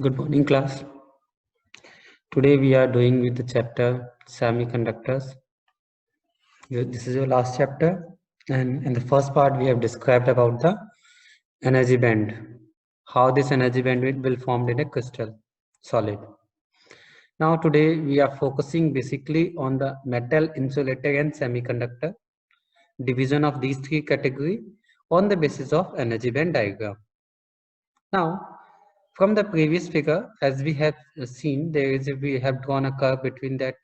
Good morning, class. Today we are doing with the chapter semiconductors. This is your last chapter, and in the first part we have described about the energy band, how this energy band will formed in a crystal solid. Now today we are focusing basically on the metal, insulator, and semiconductor division of these three category on the basis of energy band diagram. Now, from the previous figure, as we have seen, we have drawn a curve between that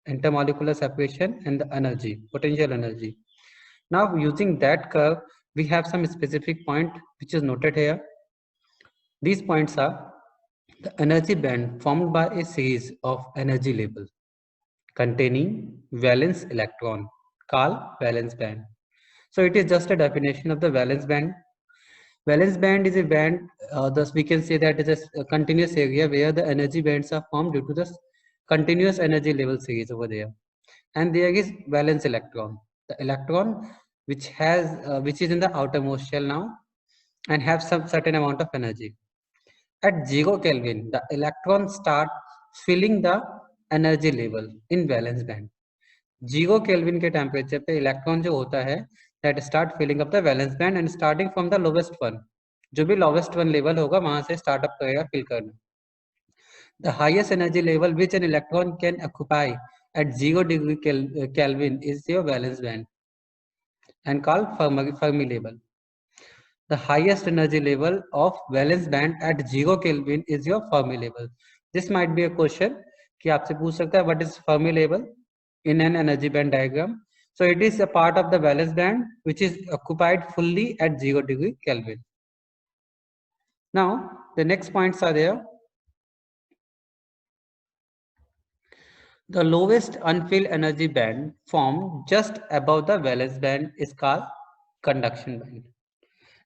intermolecular separation and the energy, potential energy. Now, using that curve, we have some specific point which is noted here. These points are the energy band formed by a series of energy labels containing valence electron, called valence band. So it is just a definition of the valence band. Valence band is a band, thus we can say that it is a continuous area where the energy bands are formed due to the continuous energy level series over there. And there is valence electron. The electron which is in the outermost shell now and have some certain amount of energy. At 0 Kelvin, the electron start filling the energy level in valence band. 0 Kelvin के temperature पे electron जो होता है that start filling up the valence band and starting from the lowest one, जो भी lowest one level होगा वहां से start up करेगा fill करना. The highest energy level which an electron can occupy at 0 degree Kelvin is your valence band and called Fermi level. The highest energy level of valence band at 0 Kelvin is your Fermi level. This might be a question कि आपसे पूछ सकता है what is Fermi level in an energy band diagram. So it is a part of the valence band which is occupied fully at 0 degree Kelvin. Now the next points are there. The lowest unfilled energy band formed just above the valence band is called conduction band.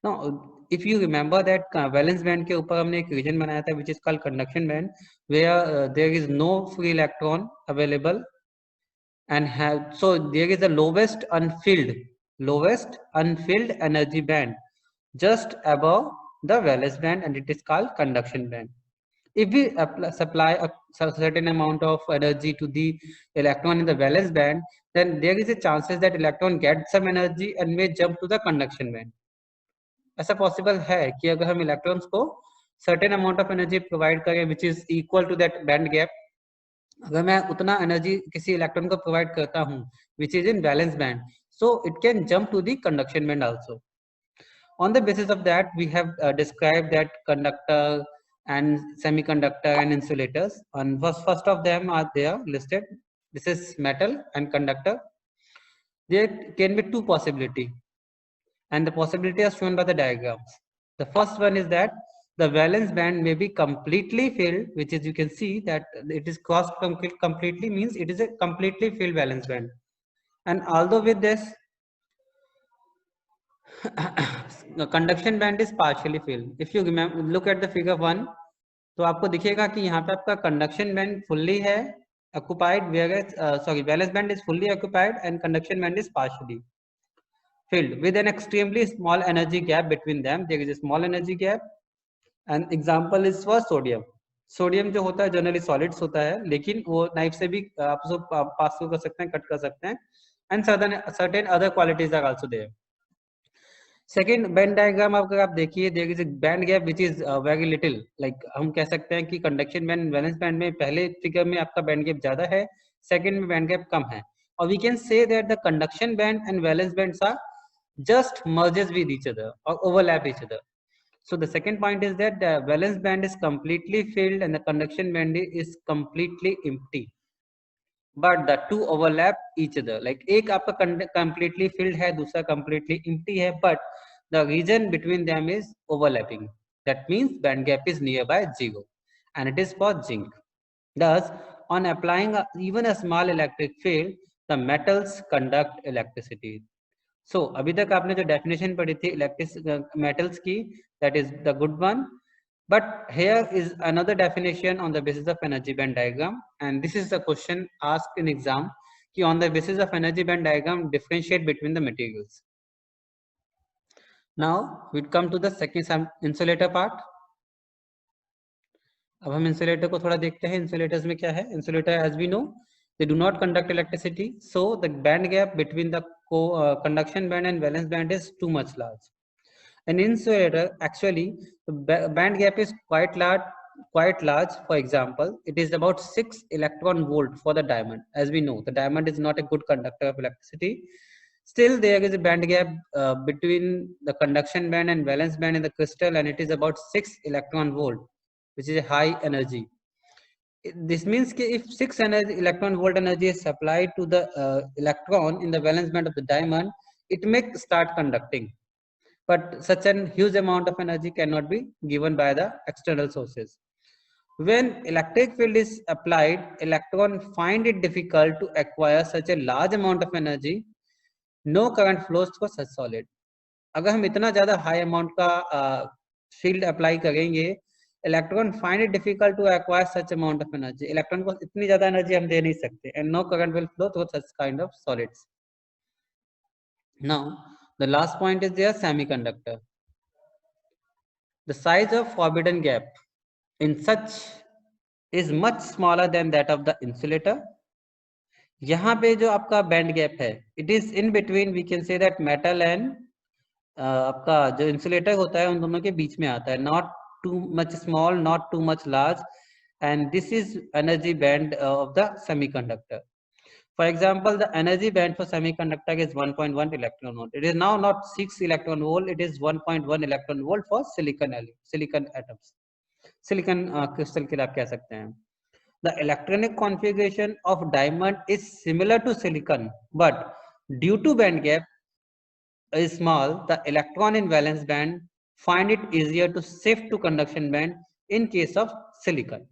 Now, if you remember that valence band के ऊपर हमने एक region बनाया था which is called conduction band, where there is no free electron available and so there is the lowest unfilled energy band just above the valence band, and it is called conduction band. If we supply a certain amount of energy to the electron in the valence band, then there is a chances that electron gets some energy and may jump to the conduction band. ऐसा possible है कि अगर हम electrons को certain amount of energy provide करें which is equal to that band gap, अगर मैं उतना एनर्जी किसी इलेक्ट्रॉन को प्रोवाइड करता हूं which is in valence band, so it can jump to the conduction band also. On the basis of that, we have described that conductor and semiconductor and insulators. And first of them are there listed. This is metal and conductor. There can be two possibility, and the possibility are shown by the diagrams. The first one is that the valence band may be completely filled, which is you can see that it is crossed completely, means it is a completely filled valence band. And although with this the conduction band is partially filled. If you remember, look at the figure 1, तो आपको दिखेगा कि यहाँ पे आपका conduction band fully है occupied, whereas valence band is fully occupied and conduction band is partially filled with an extremely small energy gap between them. There is a small energy gap. An example is for sodium. Sodium जो होता है generally solids होता है, लेकिन वो knife से भी आप पास कर सकते हैं, कट कर सकते हैं, and certain other qualities are also there. Second band diagram अगर आप देखिए, there is a band gap which is very little, like हम कह सकते हैं कि कंडक्शन बैंड वैलेंस बैंड में पहले फिगर में आपका बैंड गैप ज्यादा है, सेकंड में बैंड गैप कम है. और we can say that the conduction band and valence bands are just merges with each other or overlap each other. So the second point is that the valence band is completely filled and the conduction band is completely empty, but the two overlap each other. Like एक आपका completely filled है, दूसरा completely empty है, but the region between them is overlapping. That means band gap is nearby 0, and it is for zinc. Thus, on applying even a small electric field, the metals conduct electricity. So अभी तक आपने जो definition पढ़ी थी electric metals की, that is the good one. But here is another definition on the basis of energy band diagram, and this is the question asked in exam कि on the basis of energy band diagram differentiate between the materials. Now we come to the second insulator part. अब हम insulator को थोड़ा देखते हैं। Insulators में क्या है? Insulator as we know they do not conduct electricity, so the band gap between the conduction band and valence band is too much large. An insulator, actually the band gap is quite large. For example, it is about 6 electron volt for the diamond. As we know, the diamond is not a good conductor of electricity. Still there is a band gap between the conduction band and valence band in the crystal, and it is about 6 electron volt, which is a high energy. This means that if 6 electron volt energy is supplied to the electron in the valence band of the diamond, it may start conducting. But such a huge amount of energy cannot be given by the external sources. When electric field is applied, electron find it difficult to acquire such a large amount of energy. No current flows through such solid. अगर हम इतना ज़्यादा high amount का field apply करेंगे, electron find it difficult to acquire such amount of energy. Electron को इतनी ज़्यादा energy हम दे नहीं सकते, and no current will flow through such kind of solids. Now, the last point is their semiconductor. The size of forbidden gap in such is much smaller than that of the insulator. यहाँ पे जो आपका band gap है, it is in between, we can say that metal and आपका जो insulator होता है उन दोनों के बीच में आता है. Not too much small, not too much large, and this is energy band of the semiconductor. For example, the energy band for semiconductor is 1.1 electron volt. It is now not 6 electron volt, it is 1.1 electron volt for silicon atoms. Silicon crystal के लिए आप कह सकते हैं. The electronic configuration of diamond is similar to silicon, but due to band gap is small, the electron in valence band find it easier to shift to conduction band in case of silicon.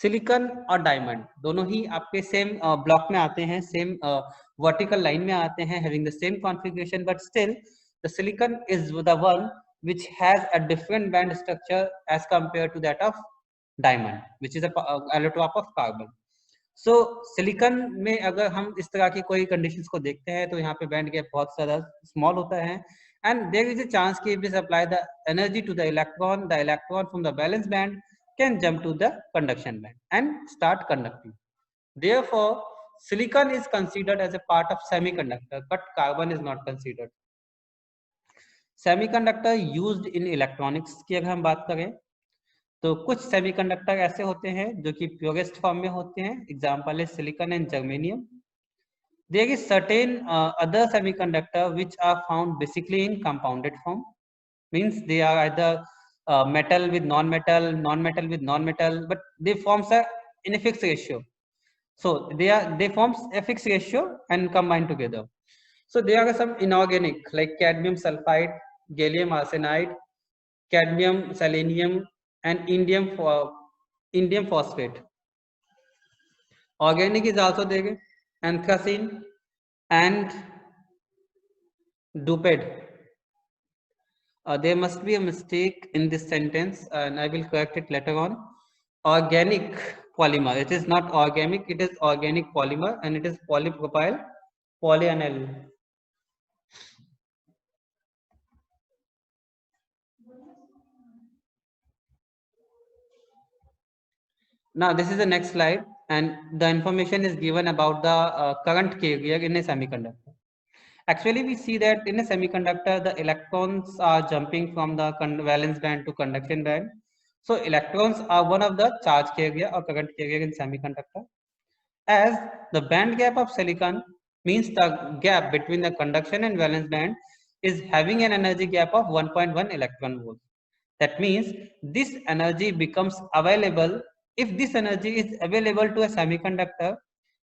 Silicon और diamond दोनों ही आपके same block में आते हैं, same vertical line में आते हैं, having the same configuration, but still the silicon is the one which has a different band structure as compared to that of diamond, which is a allotrope of carbon. So silicon में अगर हम इस तरह की कोई conditions को देखते हैं तो यहाँ पे बैंड गैप बहुत ज़्यादा स्मॉल होता है, and there is a chance कि if we supply the energy to the electron from the valence band can jump to the conduction band and start conducting. Therefore, silicon is considered as a part of semiconductor, but carbon is not considered. Semiconductor used in electronics की अगर हम बात करें तो कुछ semiconductor ऐसे होते हैं जो कि प्योरेस्ट फॉर्म में होते हैं. एग्जांपल है silicon and germanium. There is certain other semiconductor which are found basically in compounded form. Means they are either metal with non-metal, non-metal with non-metal, but they forms in a fixed ratio. So they forms a fixed ratio and combine together. So there are some inorganic like cadmium sulfide, gallium arsenide, cadmium, selenium, and indium phosphate. Organic is also there, anthracene and duped. There must be a mistake in this sentence and I will correct it later on. Organic polymer, it is not organic, it is organic polymer, and it is polypropyl polyaniline. Now this is the next slide, and the information is given about the current carrier in a semiconductor. Actually, we see that in a semiconductor, the electrons are jumping from the valence band to conduction band. So electrons are one of the charge carrier or current carrier in semiconductor. As the band gap of silicon means the gap between the conduction and valence band is having an energy gap of 1.1 electron volt. That means this energy becomes available. If this energy is available to a semiconductor,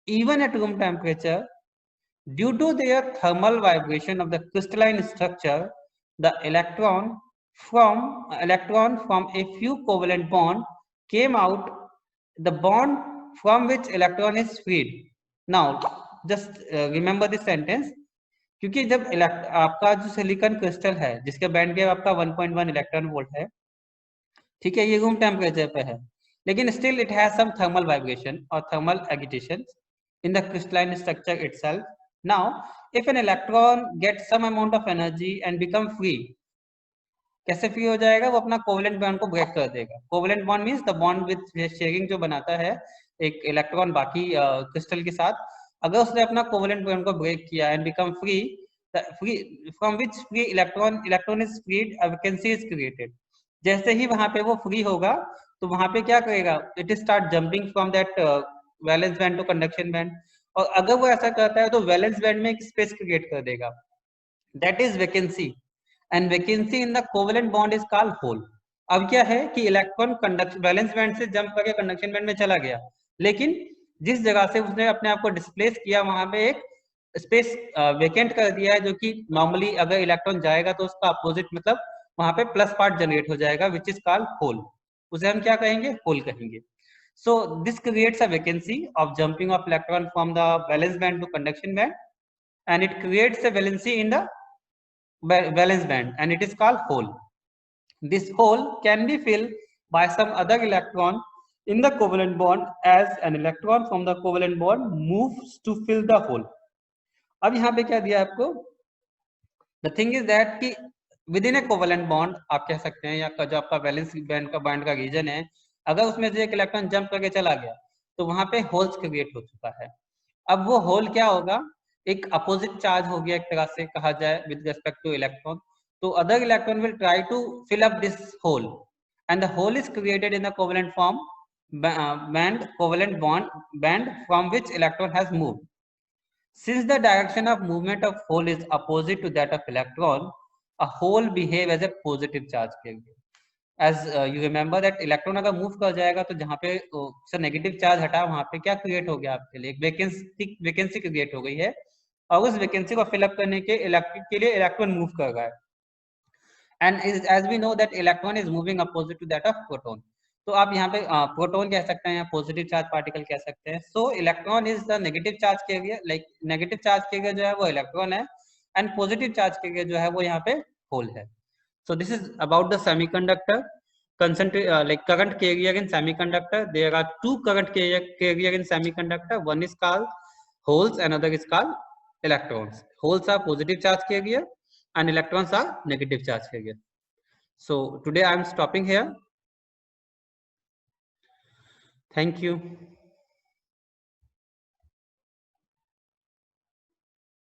even at room temperature, due to their thermal vibration of the crystalline structure, the electron from a few covalent bond came out, the bond from which electron is freed. Now, just remember this sentence. क्योंकि जब आपका जो silicon crystal है जिसका band gap आपका 1.1 electron volt है, ठीक है, ये रूम टेम्परेचर पे है, लेकिन still it has some thermal vibration और thermal agitation in the crystalline structure itself. Now, if an electron gets some amount of energy and become free, कैसे फ्री हो जाएगा? वो अपना कोवेलेंट बॉन्ड को ब्रेक कर देगा। Covalent bond means the bond with sharing जो बनाता है एक इलेक्ट्रॉन बाकी क्रिस्टल के साथ। अगर उसने अपना कोवेलेंट बॉन्ड को ब्रेक किया and become free, from which free electron is freed, a vacancy is created. जैसे ही वहां पे वो फ्री होगा तो वहां पे क्या करेगा? It start jumping from that valence band to conduction band. और अगर वो ऐसा करता है तो वैलेंस बैंड में एक स्पेस क्रिएट कर देगा, that is vacancy, and vacancy in the covalent bond is called hole. अब क्या है कि इलेक्ट्रॉन कंडक्शन वैलेंस बैंड से जंप करके कंडक्शन बैंड में चला गया, लेकिन जिस जगह से उसने अपने आप को डिस्प्लेस किया वहां पे एक स्पेस वेकेंट कर दिया है, जो कि नॉर्मली अगर इलेक्ट्रॉन जाएगा तो उसका अपोजिट मतलब वहां पे प्लस पार्ट जनरेट हो जाएगा, विच इज कॉल्ड होल। उसे हम क्या कहेंगे? होल कहेंगे। So this creates a vacancy of jumping of electron from the valence band to conduction band, and it creates a valency in the valence band, and it is called hole. This hole can be filled by some other electron in the covalent bond as an electron from the covalent bond moves to fill the hole. अब यहाँ पे क्या दिया आपको? The thing is that कि within ए covalent bond आप कह सकते हैं, या जो आपका वैलेंस बैंड का बॉन्ड का रीजन है, अगर उसमें से एक इलेक्ट्रॉन जंप करके चला गया तो वहां पे होल्स क्रिएट हो चुका है। अब वो होल क्या होगा? एक अपोजिट चार्ज हो गया एक तरह से कहा जाए विद रिस्पेक्ट टू इलेक्ट्रॉन। तो other electron will try to fill up this hole, and the hole is created in the covalent form band covalent bond band from which electron has moved. Since the direction of movement of hole is opposite to that of electron, a hole behave as a positive charge carrier. As you remember that electron अगर move कर जाएगा तो जहाँ पे उससे negative charge हटा वहाँ पे क्या क्रिएट हो गया आपके लिए? एक वैकेंसी क्रिएट हो गई है, और उस वैकेंसी को फिलअप करने के लिए इलेक्ट्रॉन मूव कर रहा है। And as we know that electron is moving opposite to that of proton. तो आप यहाँ पे प्रोटॉन कह सकते हैं या पॉजिटिव चार्ज पार्टिकल कह सकते हैं। सो electron is the negative charge carrier, like negative charge carrier जो है वो इलेक्ट्रॉन है, एंड पॉजिटिव चार्ज कैरियर जो है वो यहाँ पे होल है। So this is about the semiconductor like current carrier in semiconductor. There are two current carrier in semiconductor. One is called holes, another is called electrons. Holes are positive charge carrier and electrons are negative charge carrier. So today I am stopping here. Thank you.